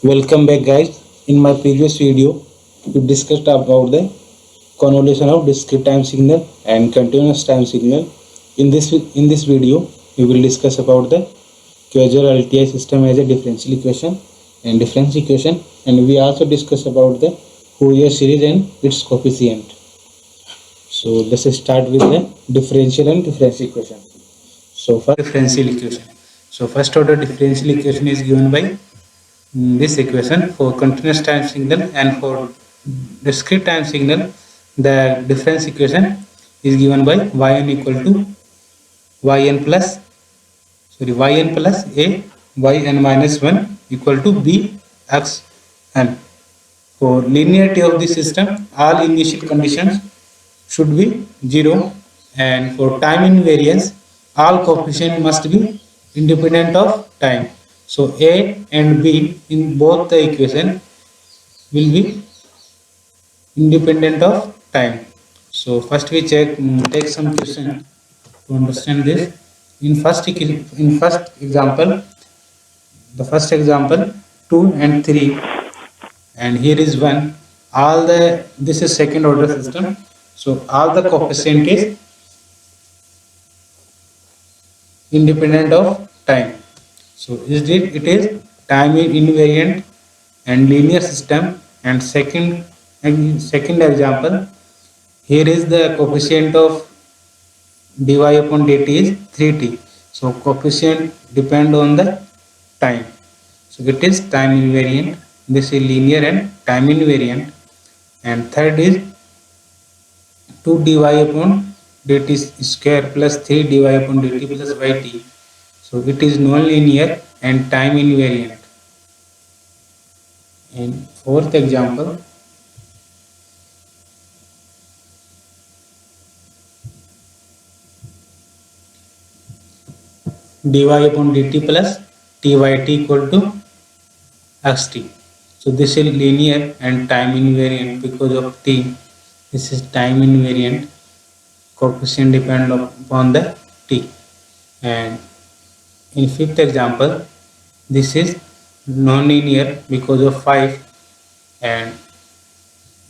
Welcome back guys. In my previous video, we discussed about the convolution of discrete time signal and continuous time signal. In this video, we will discuss about the causal LTI system as a differential equation, and we also discuss about the Fourier series and its coefficient. So let's start with the differential and differential equation. So for differential equation, so first order differential equation is given by this equation. For continuous time signal and for discrete time signal, the difference equation is given by yn equal to yn plus yn plus a yn minus 1 equal to b x n. For linearity of the system, all initial conditions should be 0, and for time invariance, all coefficients must be independent of time. So A and B in both the equation will be independent of time. So first we take some question to understand this. In first example, the first example 2 and 3, and here is 1. This is second order system. So all the coefficient is independent of time. So it is time invariant and linear system. And second example, here is the coefficient of dy upon dt is 3t. So coefficient depend on the time. So it is time invariant. This is linear and time invariant. And third is 2 dy upon dt square plus 3 dy upon dt plus yt. So it is non-linear and time invariant. And fourth example, dy upon dt plus tyt equal to xt. So this is linear and time invariant because of t. This is time invariant. Coefficient depend upon the t. And in fifth example, this is non-linear because of 5, and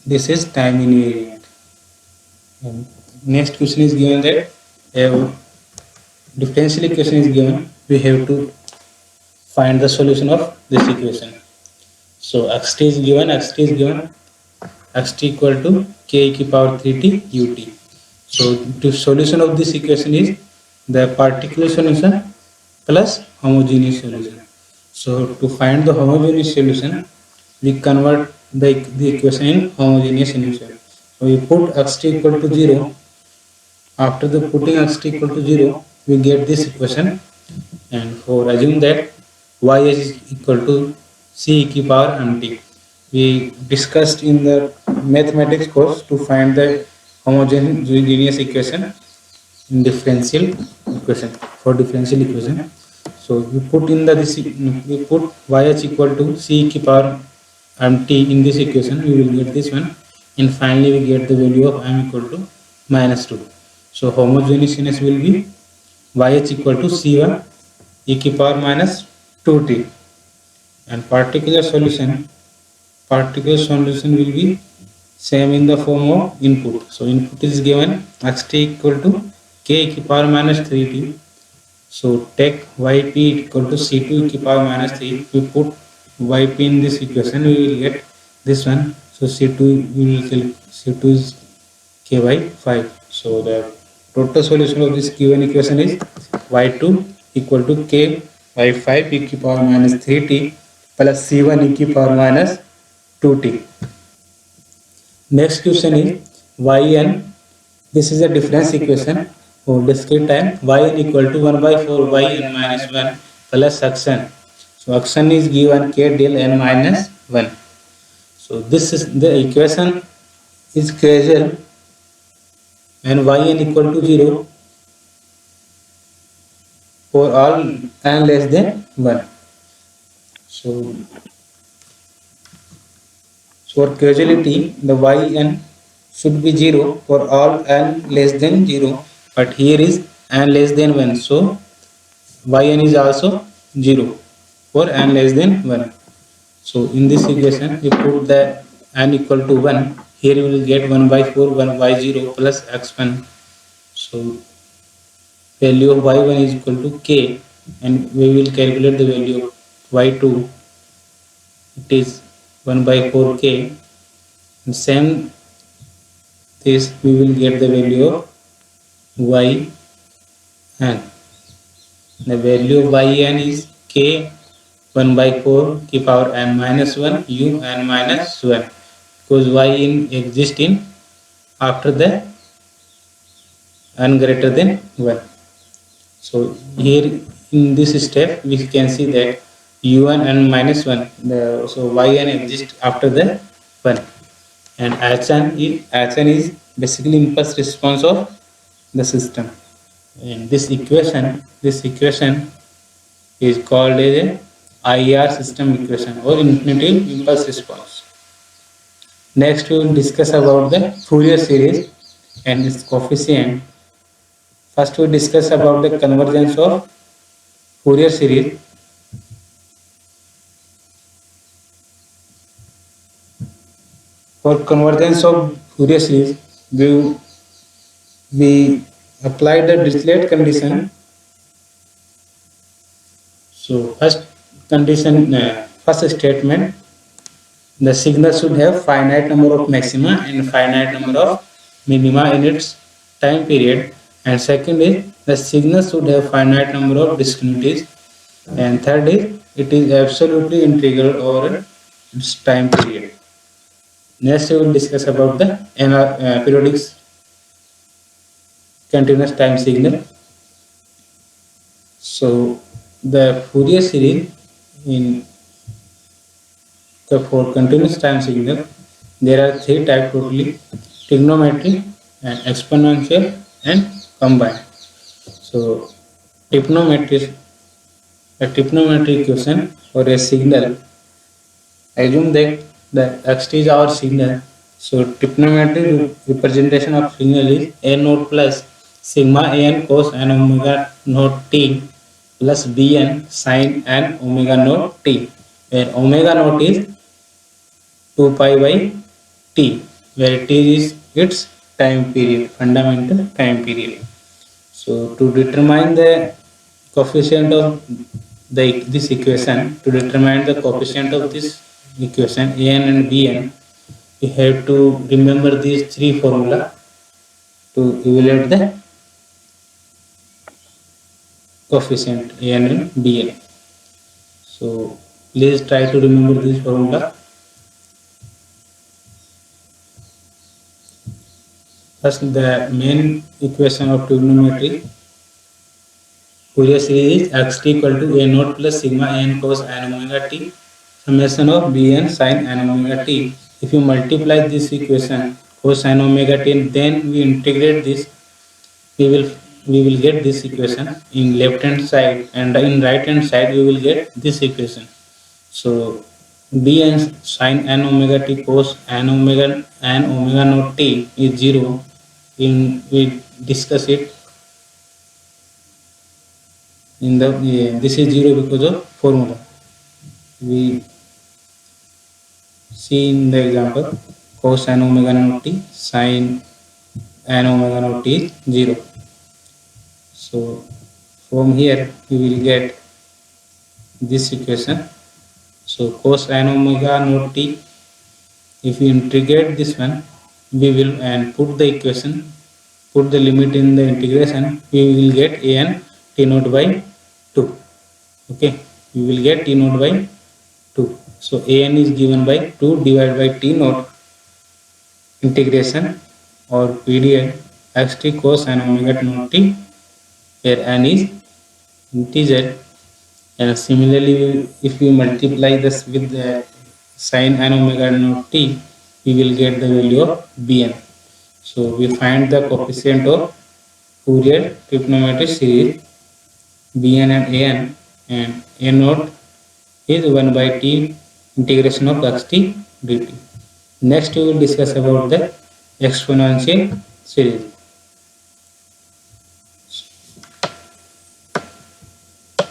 this is time invariant. And next question is given that a differential equation is given. We have to find the solution of this equation. So xt is given, xt equal to k e to power 3t ut. So the solution of this equation is the particular solution plus homogeneous solution. So to find the homogeneous solution, we convert the equation in homogeneous solution. So we put xt equal to 0. After the putting xt equal to 0, we get this equation. And for assume that y is equal to c e to power mt. We discussed in the mathematics course to find the homogeneous equation in differential equation. For differential equation, so we put in we put yh equal to c e to power mt in this equation. We will get this one, and finally we get the value of m equal to minus 2. So homogeneousness will be yh equal to c1 e to power minus 2t, and particular solution will be same in the form of input. So input is given xt equal to k e to power minus 3t. So take yp equal to c2 e to power minus 3. We put yp in this equation, we will get this one. So c2 is k by 5. So the total solution of this given equation is y2 equal to k by 5 e to power minus 3t plus c1 e to power minus 2t. Next question is yn. This is a difference equation for discrete time. Yn equal to 1 by 4 yn minus 1 plus xn. So xn is given k del n minus 1. So this is the equation is causal when yn equal to 0 for all n less than 1. So for causality, the yn should be 0 for all n less than 0, but here is n less than 1. So yn is also 0 for n less than 1. So in this equation, you put the n equal to 1. Here you will get 1 by 4, 1 by 0 plus x1. So value of y1 is equal to k, and we will calculate the value of y2. It is 1 by 4k. And same this we will get the value of y n. The value of yn is k 1 by 4 k power n minus 1 u n minus 1, because yn exists in after the n greater than 1. So here in this step we can see that un n minus 1, so yn exists after the 1, and hn is basically impulse response of the system. And this equation is called as a IR system equation or infinitive impulse response. Next we will discuss about the Fourier series and its coefficient. First we discuss about the convergence of Fourier series. For convergence of Fourier series, we apply the Dirichlet condition. So first statement, the signal should have finite number of maxima and finite number of minima in its time period. And second is the signal should have finite number of discontinuities. And third is it is absolutely integral over its time period. Next we will discuss about the periodic continuous time signal. So the Fourier series for continuous time signal, there are three types totally: trigonometry and exponential and combined. So a trigonometric equation for a signal, assume that the xt is our signal. So trigonometric representation of signal is a naught plus sigma an cos n omega naught t plus bn sin n omega naught t, where omega naught is 2 pi by t, where t is its time period, fundamental time period. So to determine the coefficient of this equation, to determine the coefficient of this equation an and bn, we have to remember these three formula to evaluate the coefficient an and bn. So please try to remember this formula. First, the main equation of trigonometry Fourier series is xt equal to a naught plus sigma n cos n omega t summation of bn sin n omega t. If you multiply this equation cos n omega t and then we integrate this, we will get this equation in left hand side, and in right hand side we will get this equation. So bn sin n omega t cos n omega naught t is 0. We discuss it in the this is 0 because of formula. We see in the example cos n omega naught t sin n omega naught t is 0. So from here we will get this equation. So cos n omega naught t, if we integrate this one, we will and put the equation, put the limit in the integration, we will get an t naught by 2. Okay, we will get t naught by 2. So an is given by 2 divided by t naught integration or PDI xt cos n omega naught t, where n is integer. And similarly, if we multiply this with the sin n omega naught t, we will get the value of bn. So we find the coefficient of Fourier trigonometric series bn and a naught is 1 by t integration of xt dt. Next we will discuss about the exponential series.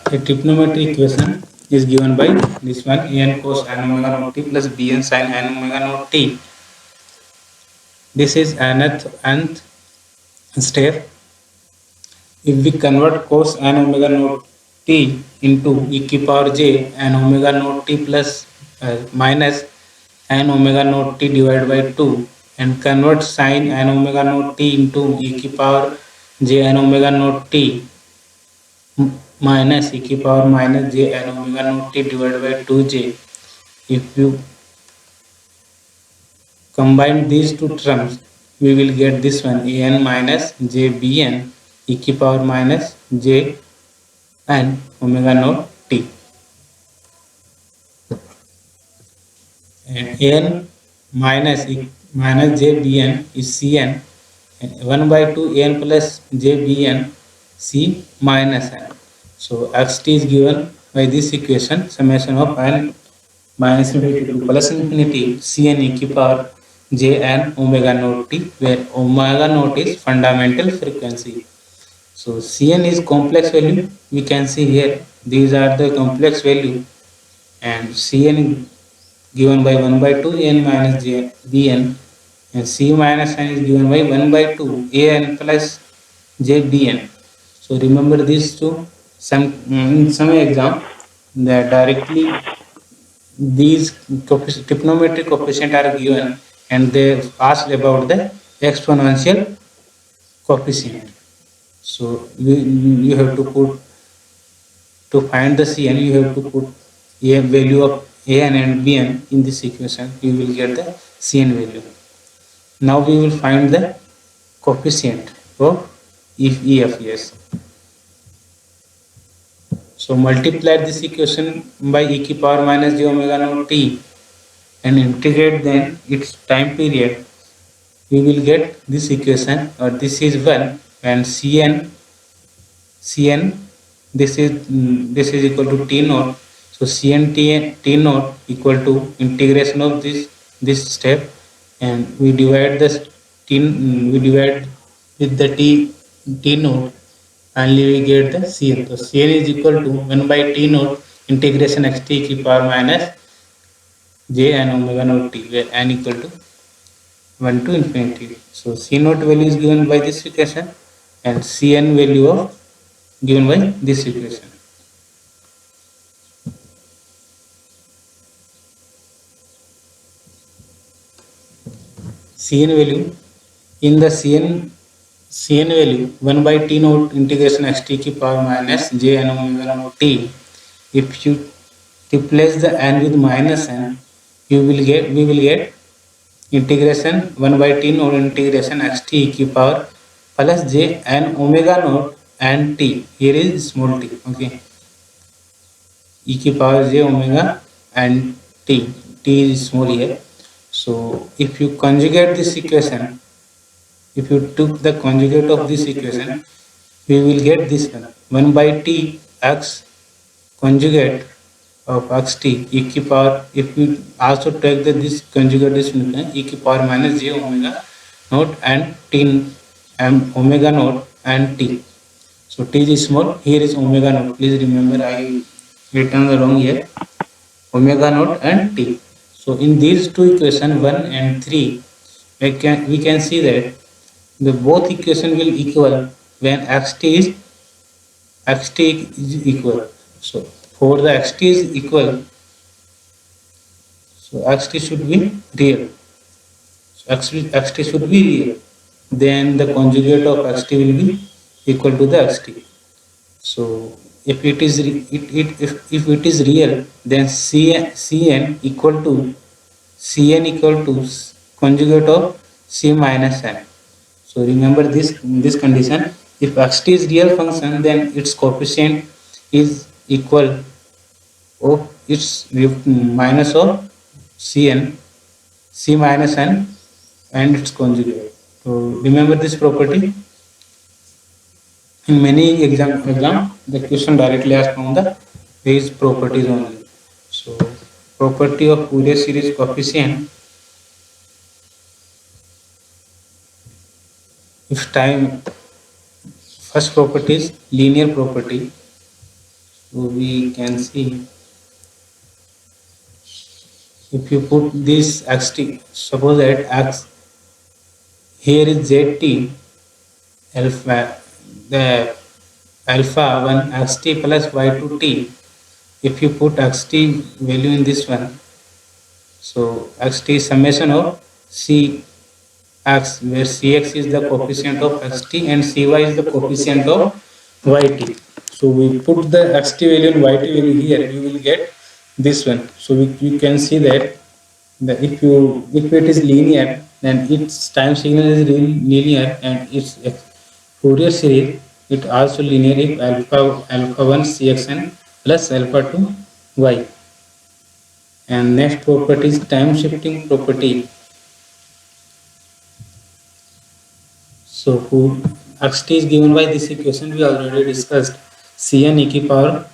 A trigonometric equation is given by this one an cos n omega naught t plus bn sin n omega naught t. This is nth step. If we convert cos n omega naught t into e की power j n omega naught t plus minus n omega naught t divided by 2 and convert sin n omega naught t into e की power j n omega naught t minus e की power minus j n omega naught t divided by 2j. If you combine these two terms, we will get this one an minus j bn e की power minus j n omega naught t. And an minus j bn is cn and 1 by 2 an plus j bn c minus n. So xt is given by this equation summation of n minus infinity to plus infinity cn e की power j n omega naught t, where omega naught is fundamental frequency. So cn is complex value. We can see here these are the complex value, and cn given by 1 by 2 n minus j bn, and c minus n is given by 1 by 2 an plus j bn. So remember these two. In some exam that directly these trigonometric coefficient are given and they asked about the exponential coefficient. So you have to put, to find the cn you have to put a value of an and bn in this equation. You will get the cn value. Now we will find the coefficient of if EFS. So multiply this equation by e की power minus j omega naught t and integrate then its time period. We will get this equation, or this is 1 and cn this is equal to t naught. So cn t naught equal to integration of this step, and we divide with the t naught, finally we get the cn. So cn is equal to 1 by t naught integration xt की power minus j n omega naught t, where n equal to 1 to infinity. So c naught value is given by this equation and cn value of given by this equation. Cn value, in the cn value 1 by t naught integration xt की power minus j n omega naught t. If you replace the n with minus n, we will get integration 1 by t naught integration xt की power plus j n omega naught and t. Here is small t. Okay, e की power j omega and t is small here. So if you conjugate this equation, if you took the conjugate of this equation, we will get this one 1 by t x conjugate of xt e की power. If we also take this conjugate, this e की power minus j omega naught and t and omega naught and t. So t is small, here is omega naught. Please remember I written the wrong here, omega naught and t. So in these two equations 1 and 3, we can see that the both equation will equal when xt is equal. So for the xt is equal, so xt should be real. So xt should be real. Then the conjugate of xt will be equal to the xt. So if it is if it is real, then cn equal to conjugate of c minus n. So remember this condition. If xt is real function, then its coefficient is equal of its minus of c minus n and its conjugate. So remember this property. In many exam the question directly asks from these properties only. So property of Fourier series coefficient. If time, first property is linear property. So we can see if you put this xt, suppose that x here is zt alpha, the alpha 1 xt plus y2 t. If you put xt value in this one, so xt is summation of c x, where cx is the coefficient of xt and cy is the coefficient of yt. So we put the xt value and yt value here, we will get this one. So we can see that if it is linear, then its time signal is linear, and its Fourier series it also linear if alpha 1 cxn plus alpha 2 y. And next property is time shifting property. So who xt is given by this equation we already discussed, cn e ki power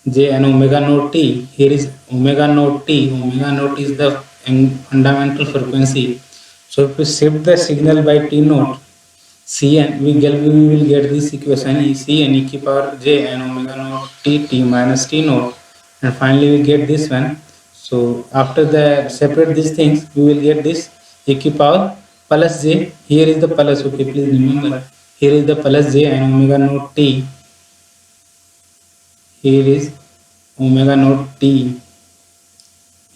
j and omega naught t. Here is omega naught t. Omega naught is the fundamental frequency. So if we shift the signal by t naught, cn we will get this equation cn e ki power j and omega naught t t minus t naught, and finally we get this one. So after the separate these things, we will get this e ki power plus j. Here is the plus, okay, please remember, here is the plus j and omega naught t. Here is omega naught t,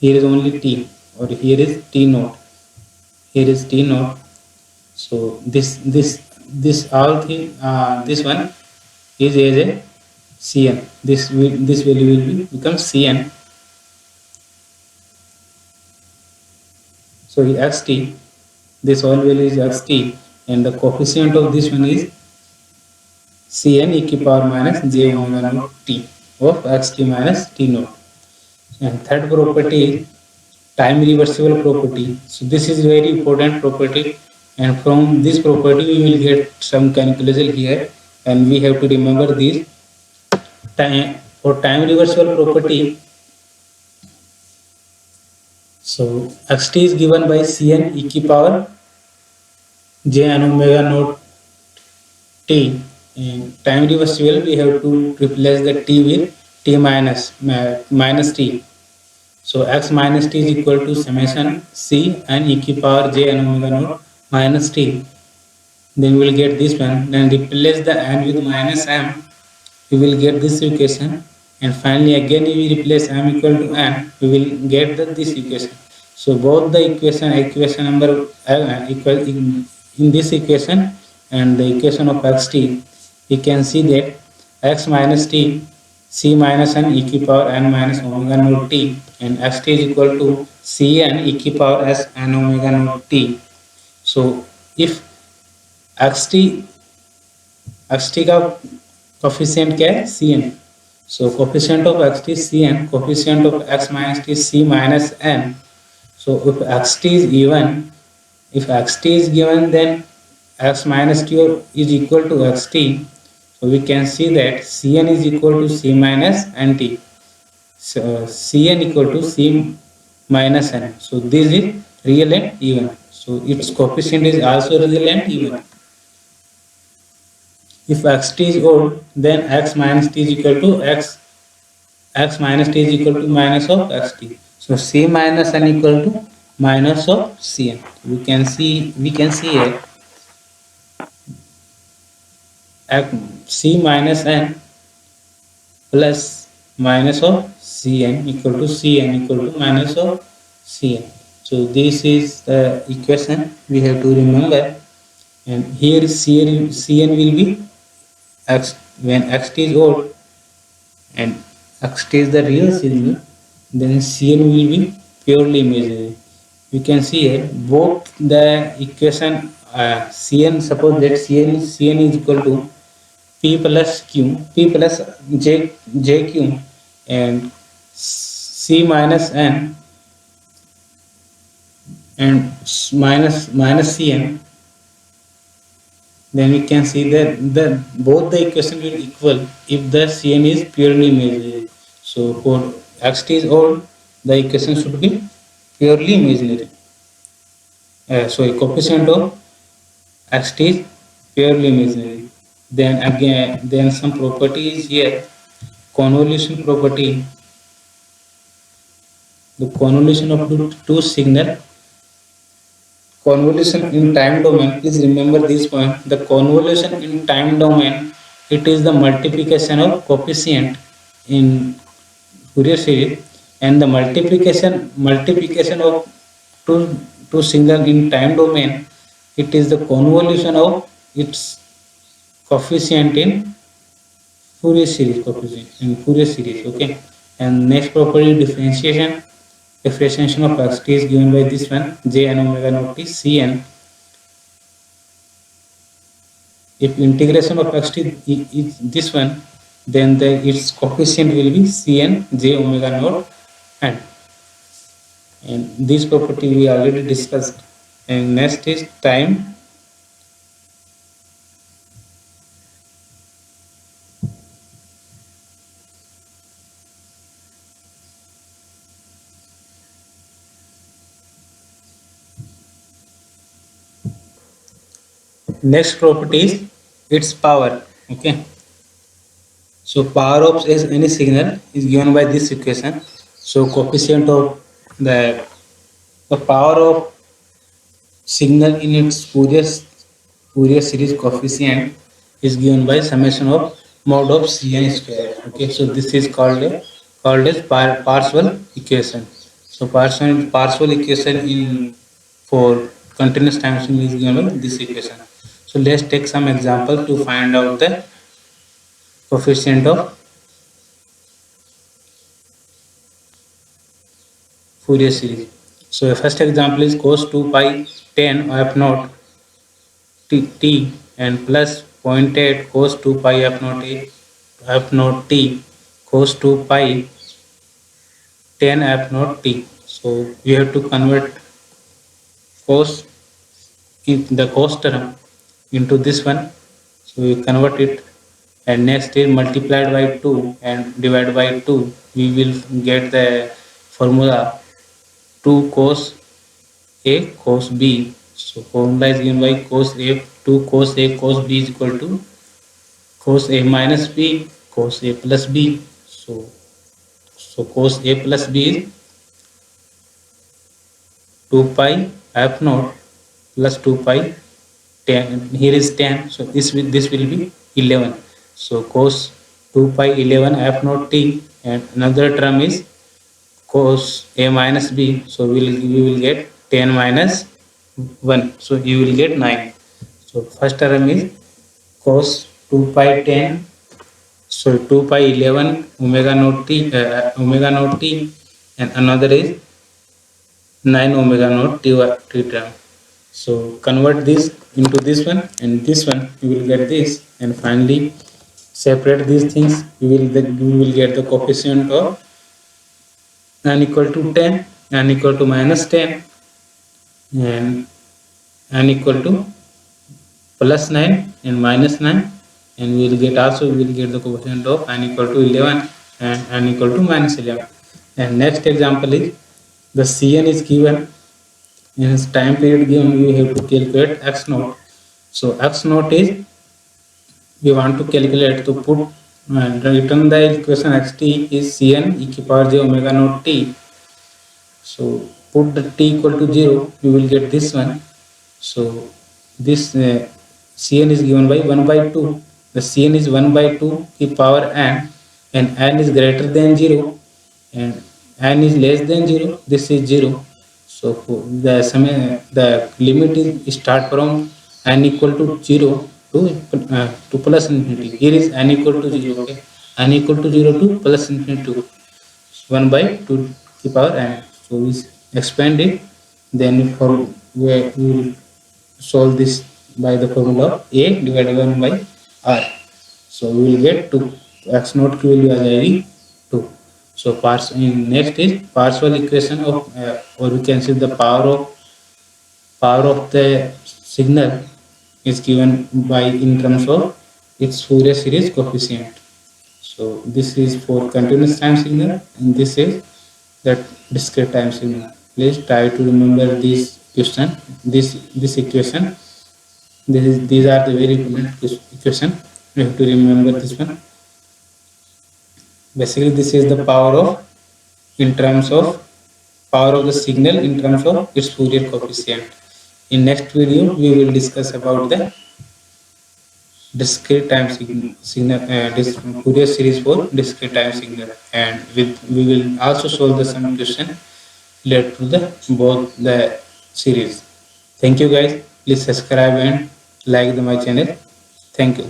here is only t, or here is t naught, here is t naught. So this all thing, this one is as a cn. This value will become cn. So xt, this all value is xt, and the coefficient of this one is cn e ki power minus j omega naught t of xt minus t naught. And third property is time reversible property. So this is very important property, and from this property we will get some calculation here, and we have to remember this. For time reversible property, so xt is given by cn e ki power j and omega naught t, and time reversible we have to replace the t with t minus t. So x minus t is equal to summation c and e ki power j and omega naught minus t. Then we will get this one. Then replace the n with minus m. We will get this equation. And finally again if we replace m equal to n, we will get this equation. So both the equation number equal in this equation and the equation of xt, we can see that x minus t c minus n e ki power n minus omega naught t, and xt is equal to cn e ki power s n omega naught t. So if xt का coefficient क्या है cn, so coefficient of xt is cn, coefficient of x minus t is c minus n. So if xt is given, then x minus t is equal to xt. So we can see that cn is equal to c minus nt. So cn equal to c minus n. So this is real and even. So its coefficient is also real and even. If xt is odd, then x minus t is equal to x minus t is equal to minus of xt. So c minus n equal to minus of cn. We can see here c minus n plus minus of cn equal to minus of cn. So this is the equation we have to remember, and here cn will be x when xt is odd and xt is the real signal, then cn will be purely imaginary. You can see here both the equation cn, suppose that cn is equal to p plus jq and c minus n and minus cn, then we can see that both the equation will equal if the cn is purely imaginary. So for xt is odd, the equation should be purely imaginary. So a coefficient of xt is purely imaginary. Then some property is here, convolution property. The convolution of two signal. Convolution in time domain, please remember this point. The convolution in time domain, it is the multiplication of coefficient in Fourier series, and the multiplication of two signal in time domain, it is the convolution of its coefficient in Fourier series. Okay, and next property, differentiation of x t is given by this one, j n omega naught t cn. If integration of x t is this one, then its coefficient will be cn j omega naught n. And this property we already discussed. And next is time. Next property is its power. Okay, so power of any signal is given by this equation. So coefficient of the power of signal in its Fourier series coefficient is given by summation of mod of Cn square. Okay, so this is called as partial equation. So partial equation in for continuous time signal is given by this equation. So let's take some example to find out the coefficient of Fourier series. So the first example is cos 2 pi tan f naught t and plus 0.8 cos 2 pi f naught t cos 2 pi tan f naught t. So we have to convert cos in the cos term into this one. So we convert it, and next is multiplied by 2 and divided by 2. We will get the formula 2 cos a cos b. So formula is given by cos a 2 cos a cos b is equal to cos a minus b cos a plus b. So cos a plus b is 2 pi f naught plus 2 pi tan. Here is tan, so this will be 11. So cos 2 pi 11 f naught t, and another term is cos a minus b. So we will get 10 minus 1. So you will get 9. So first term is cos 2 pi 10. So 2 pi 11 omega naught t, and another is 9 omega naught t term. So convert this into this one and this one, you will get this, and finally separate these things. You will get the coefficient of n equal to 10, n equal to minus 10, and n equal to plus 9 and minus 9, and we will get the coefficient of n equal to 11 and n equal to minus 11. And next example is the Cn is given. In its time period given, we have to calculate x naught. So x naught is, we want to calculate, to put return the equation xt is Cn e to power j omega naught t. So put the t equal to 0, you will get this one. So this Cn is given by 1 by 2. The Cn is 1 by 2 e power n, and n is greater than 0 and n is less than 0. This is 0. So the limit is start from n equal to 0 to plus infinity. Here is n equal to 0. Okay, n equal to 0 to plus infinity 1 by 2 to power n. So we expand it. Then we will solve this by the formula of a divided by r. So we will get 2. X naught की value आ जाएगी 2. So next is partial equation of or we can say the power of the signal is given by in terms of its Fourier series coefficient. So this is for continuous time signal, and this is that discrete time signal. Please try to remember this question, this equation. These are the very important equation. You have to remember this one. Basically, this is the power of in terms of power of the signal in terms of its Fourier coefficient. In next video, we will discuss about the discrete time signal Fourier series for discrete time signal, and we will also solve the some question related to the both the series. Thank you guys. Please subscribe and like my channel. Thank you.